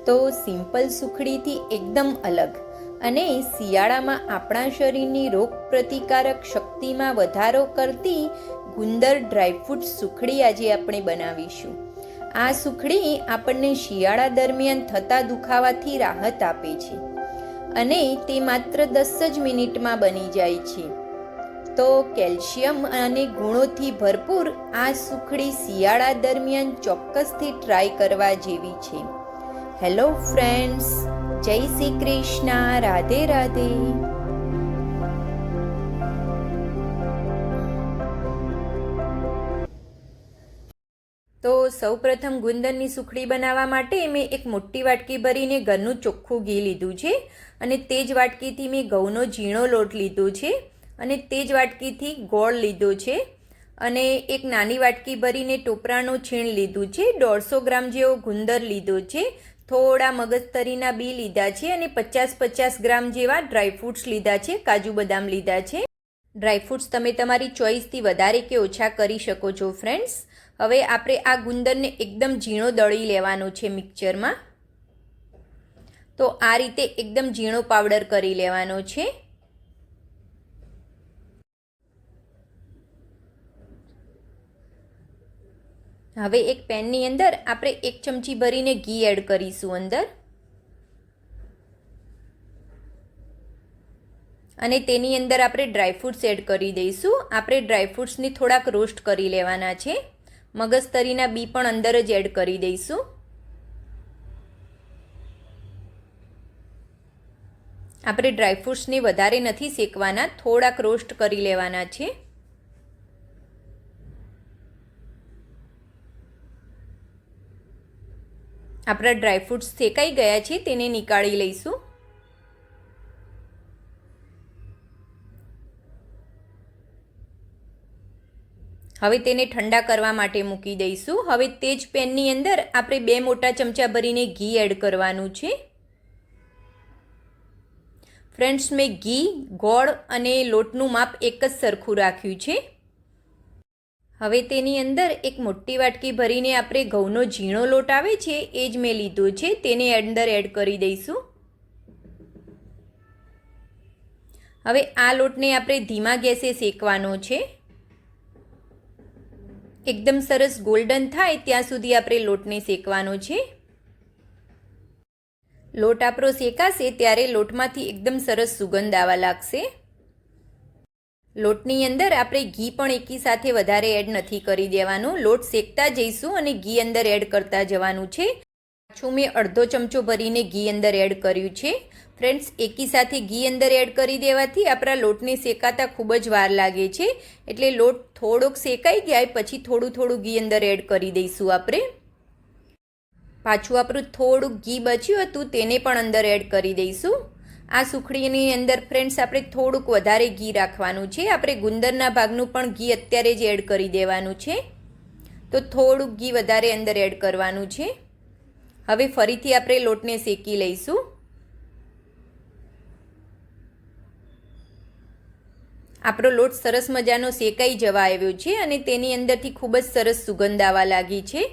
તો સિમ્પલ સુખડીથી એકદમ અલગ અને શિયાળામાં આપણા શરીરની રોગ પ્રતિકારક શક્તિમાં વધારો કરતી ગુંદર ડ્રાયફ્રૂટ સુખડી આજે આપણે બનાવીશું. આ સુખડી આપણને શિયાળા દરમિયાન થતા દુખાવાથી રાહત આપે છે અને તે માત્ર 10 જ મિનિટમાં બની જાય છે. તો કેલ્શિયમ અને ગુણોથી ભરપૂર આ સુખડી શિયાળા દરમિયાન ચોક્કસથી ટ્રાય કરવા જેવી છે. હેલો ફ્રેન્ડ્સ, જય શ્રી કૃષ્ણ, રાધે રાધે. તો સૌપ્રથમ ગુંદરની સુખડી બનાવવા માટે મેં એક મોટી વાટકી ભરીને ઘરનું ચોખ્ખું ઘી લીધું છે અને તે જ વાટકીથી મેં ઘઉંનો ઝીણો લોટ લીધો છે અને તે જ વાટકીથી ગોળ લીધો છે અને એક નાની વાટકી ભરીને ટોપરાનું છીણ લીધું છે. 150 ગ્રામ જેવો ગુંદર લીધો છે, થોડા મગજતરીના બી લીધા છે અને 50-50 ગ્રામ જેવા ડ્રાયફ્રૂટ્સ લીધા છે, કાજુ બદામ લીધા છે. ડ્રાયફ્રૂટ્સ તમે તમારી ચોઈસથી વધારે કે ઓછા કરી શકો છો ફ્રેન્ડ્સ. હવે આપણે આ ગુંદરને એકદમ ઝીણો દળી લેવાનો છે મિક્સચરમાં. તો આ રીતે એકદમ ઝીણો પાવડર કરી લેવાનો છે. હવે એક પેનની અંદર આપણે 1 ચમચી ભરીને ઘી એડ કરીશું અંદર અને તેની અંદર આપણે ડ્રાયફ્રૂટ્સ એડ કરી દઈશું. આપણે ડ્રાયફ્રૂટ્સને થોડાક રોસ્ટ કરી લેવાના છે. મગજતરીના બી પણ અંદર જ એડ કરી દઈશું. આપણે ડ્રાયફ્રૂટ્સને વધારે નથી શેકવાના, થોડાક રોસ્ટ કરી લેવાના છે. આપણા ડ્રાયફ્રૂટ્સ શેકાઈ ગયા છે, તેને નીકાળી લઈશું. હવે તેને ઠંડા કરવા માટે મૂકી દઈશું. હવે તે જ પેનની અંદર આપણે 2 મોટા ચમચા ભરીને ઘી એડ કરવાનું છે. ફ્રેન્ડ્સ, મેં ઘી, ગોળ અને લોટનું માપ એક જ સરખું રાખ્યું છે. હવે તેની અંદર એક મોટી વાટકી ભરીને આપણે ઘઉંનો ઝીણો લોટ આવે છે એ જ મેં લીધો છે, તેને અંદર એડ કરી દઈશું. હવે આ લોટને આપણે ધીમા ગેસે શેકવાનો છે. એકદમ સરસ ગોલ્ડન થાય ત્યાં સુધી આપણે લોટને શેકવાનો છે. લોટ આપણો શેકાશે ત્યારે લોટમાંથી એકદમ સરસ સુગંધ આવવા લાગશે. લોટની અંદર આપણે ઘી પણ એકી સાથે વધારે એડ નથી કરી દેવાનું. લોટ શેકતા જઈશું અને ઘી અંદર એડ કરતા જવાનું છે. પાછું મેં અડધો ચમચો ભરીને ઘી અંદર એડ કર્યું છે. ફ્રેન્ડ્સ, એકી સાથે ઘી અંદર એડ કરી દેવાથી આપણા લોટને શેકાતા ખૂબ જ વાર લાગે છે, એટલે લોટ થોડોક શેકાઈ જાય પછી થોડું ઘી અંદર એડ કરી દઈશું આપણે. પાછું આપણું થોડુંક ઘી બચ્યું હતું તેને પણ અંદર એડ કરી દઈશું. આ સુખડીની અંદર ફ્રેન્ડ્સ આપણે થોડુંક વધારે ઘી રાખવાનું છે. આપણે ગુંદરના ભાગનું પણ ઘી અત્યારે જ એડ કરી દેવાનું છે, તો થોડુંક ઘી વધારે અંદર એડ કરવાનું છે. હવે ફરીથી આપણે લોટને શેકી લઈશું. આપણો લોટ સરસ મજાનો શેકાઈ જવા આવ્યો છે અને તેની અંદરથી ખૂબ જ સરસ સુગંધ આવવા લાગી છે.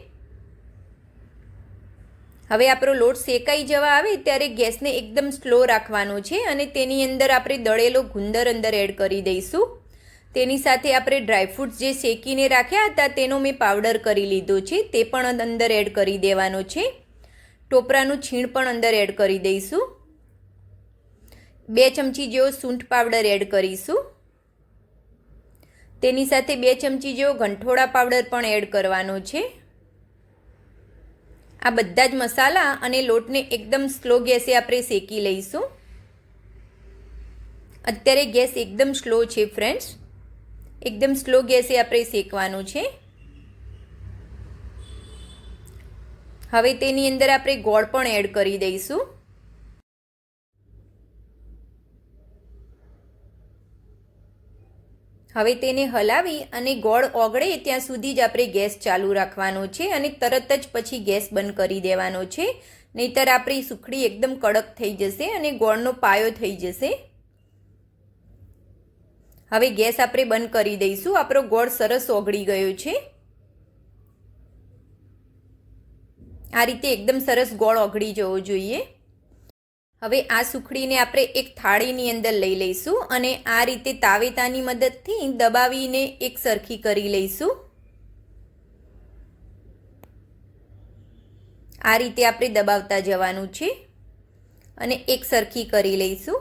હવે આપણો લોટ શેકાઈ જવા આવે ત્યારે ગેસને એકદમ સ્લો રાખવાનો છે અને તેની અંદર આપણે દળેલો ગુંદર અંદર એડ કરી દઈશું. તેની સાથે આપણે ડ્રાયફ્રૂટ્સ જે શેકીને રાખ્યા હતા તેનો મેં પાવડર કરી લીધો છે, તે પણ અંદર એડ કરી દેવાનો છે. ટોપરાનું છીણ પણ અંદર એડ કરી દઈશું. 2 ચમચી જેવો સૂંઠ પાવડર એડ કરીશું. તેની સાથે 2 ચમચી જેવો ગંઠોડા પાવડર પણ એડ કરવાનો છે. આ બધા જ મસાલા અને લોટને એકદમ સ્લો ગેસે આપણે શેકી લઈશું. અત્યારે ગેસ એકદમ સ્લો છે ફ્રેન્ડ્સ, એકદમ સ્લો ગેસે આપણે શેકવાનું છે. હવે તેની અંદર આપણે ગોળ પણ એડ કરી દઈશું. હવે તેને હલાવી અને ગોળ ઓગળે ત્યાં સુધી જ આપણે ગેસ ચાલુ રાખવાનો છે અને તરત જ પછી ગેસ બંધ કરી દેવાનો છે, નહીંતર આપણી સુખડી એકદમ કડક થઈ જશે અને ગોળનો પાયો થઈ જશે. હવે ગેસ આપણે બંધ કરી દઈશું. આપણો ગોળ સરસ ઓગળી ગયો છે. આ રીતે એકદમ સરસ ગોળ ઓગળી જવો જોઈએ. હવે આ સુખડીને આપણે એક થાળીની અંદર લઈ લઈશું અને આ રીતે તાવેતાની મદદથી દબાવીને એક સરખી કરી લઈશું. આ રીતે આપણે દબાવતા જવાનું છે અને એક સરખી કરી લઈશું.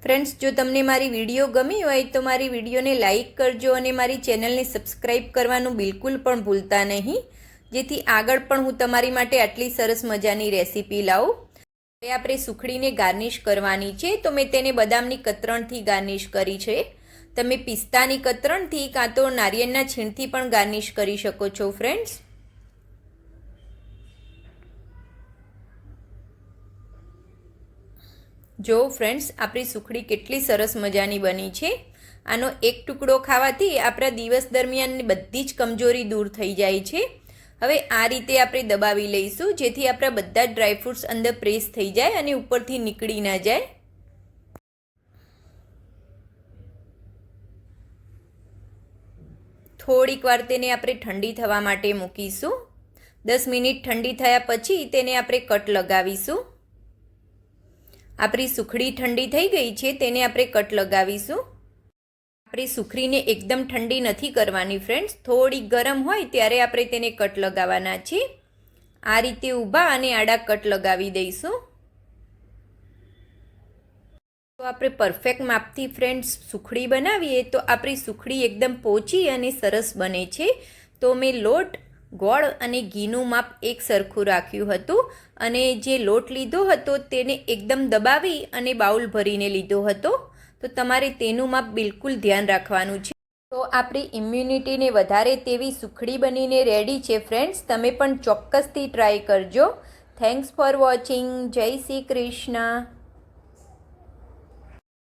ફ્રેન્ડ્સ, જો તમને મારી વિડીયો ગમી હોય તો મારી વિડીયોને લાઈક કરજો અને મારી ચેનલને સબસ્ક્રાઈબ કરવાનું બિલકુલ પણ ભૂલતા નહીં, જેથી આગળ પણ હું તમારી માટે આટલી સરસ મજાની રેસીપી લાવું. હવે આપણે સુખડીને ગાર્નિશ કરવાની છે, તો મેં તેને બદામની કતરણથી ગાર્નિશ કરી છે. તમે પિસ્તાની કતરણથી કાં તો નારિયેળના છીણથી પણ ગાર્નિશ કરી શકો છો ફ્રેન્ડ્સ. જો ફ્રેન્ડ્સ, આપણી સુખડી કેટલી સરસ મજાની બની છે. આનો એક ટુકડો ખાવાથી આપણા દિવસ દરમિયાન બધી જ કમજોરી દૂર થઈ જાય છે. હવે આ રીતે આપણે દબાવી લઈશું, જેથી આપણા બધા જ ડ્રાયફ્રૂટ્સ અંદર પ્રેસ થઈ જાય અને ઉપરથી નીકળી ના જાય. થોડીક વાર તેને આપણે ઠંડી થવા માટે મૂકીશું. 10 મિનિટ ઠંડી થયા પછી તેને આપણે કટ લગાવીશું. આપણી સુખડી ઠંડી થઈ ગઈ છે, તેને આપણે કટ લગાવીશું. આપણે સુખડીને એકદમ ઠંડી નથી કરવાની ફ્રેન્ડ્સ, થોડી ગરમ હોય ત્યારે આપણે તેને કટ લગાવવાના છે. આ રીતે ઊભા અને આડા કટ લગાવી દઈશું. તો આપણે પરફેક્ટ માપથી ફ્રેન્ડ્સ સુખડી બનાવીએ તો આપણી સુખડી એકદમ પોચી અને સરસ બને છે. તો મેં લોટ, ગોળ અને ઘીનું માપ એક સરખું રાખ્યું હતું અને જે લોટ લીધો હતો તેને એકદમ દબાવી અને બાઉલ ભરીને લીધો હતો. તો તમારે તેનું માપ બિલકુલ ધ્યાન રાખવાનું છે. તો આપણી ઇમ્યુનિટીને વધારે તેવી સુખડી બનીને રેડી છે ફ્રેન્ડ્સ. તમે પણ ચોક્કસથી ટ્રાય કરજો. Thanks for watching. જય શ્રી કૃષ્ણ.